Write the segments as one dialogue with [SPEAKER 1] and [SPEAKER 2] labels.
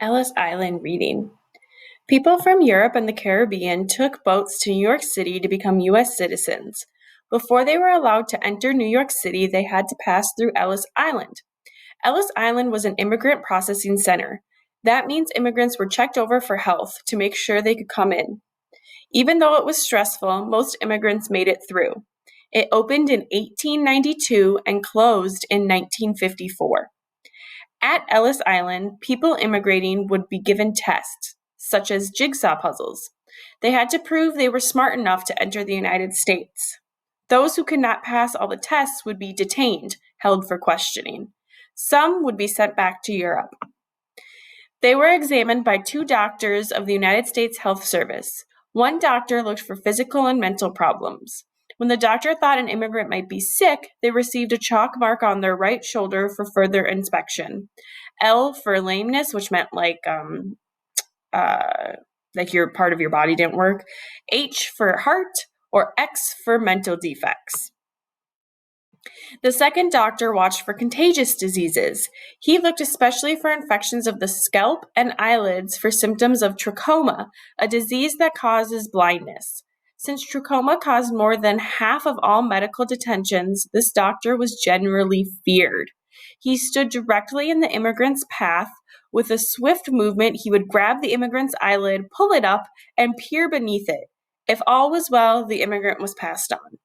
[SPEAKER 1] Ellis Island reading. People from Europe and the Caribbean took boats to New York City to become U.S. citizens. Before they were allowed to enter New York City, they had to pass through Ellis Island. Ellis Island was an immigrant processing center. That means immigrants were checked over for health to make sure they could come in. Even though it was stressful, most immigrants made it through. It opened in 1892 and closed in 1954. At Ellis Island, people immigrating would be given tests, such as jigsaw puzzles. They had to prove they were smart enough to enter the United States. Those who could not pass all the tests would be detained, held for questioning. Some would be sent back to Europe. They were examined by two doctors of the United States Health Service. One doctor looked for physical and mental problems. When the doctor thought an immigrant might be sick, they received a chalk mark on their right shoulder for further inspection. L for lameness, which meant like your part of your body didn't work. H for heart, or X for mental defects. The second doctor watched for contagious diseases. He looked especially for infections of the scalp and eyelids for symptoms of trachoma, a disease that causes blindness. Since trachoma caused more than half of all medical detentions, this doctor was generally feared. He stood directly in the immigrant's path. With a swift movement, he would grab the immigrant's eyelid, pull it up, and peer beneath it. If all was well, the immigrant was passed on.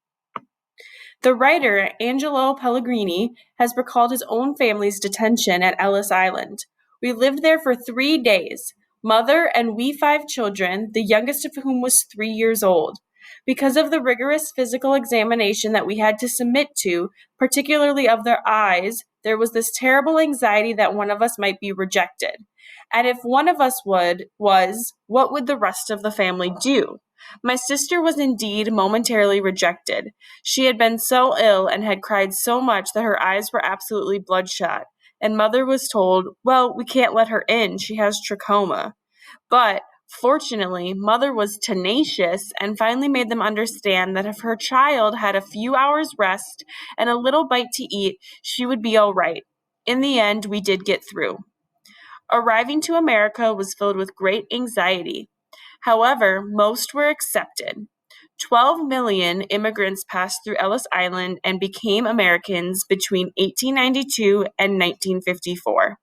[SPEAKER 1] The writer, Angelo Pellegrini, has recalled his own family's detention at Ellis Island. We lived there for 3 days, mother and we 5 children, the youngest of whom was 3 years old. Because of the rigorous physical examination that we had to submit to, particularly of their eyes, there was this terrible anxiety that one of us might be rejected. And if one of us was, what would the rest of the family do? My sister was indeed momentarily rejected. She had been so ill and had cried so much that her eyes were absolutely bloodshot. And mother was told, well, we can't let her in. She has trachoma. But fortunately, mother was tenacious and finally made them understand that if her child had a few hours rest and a little bite to eat, she would be all right. In the end, we did get through. Arriving to America was filled with great anxiety. However, most were accepted. 12 million immigrants passed through Ellis Island and became Americans between 1892 and 1954.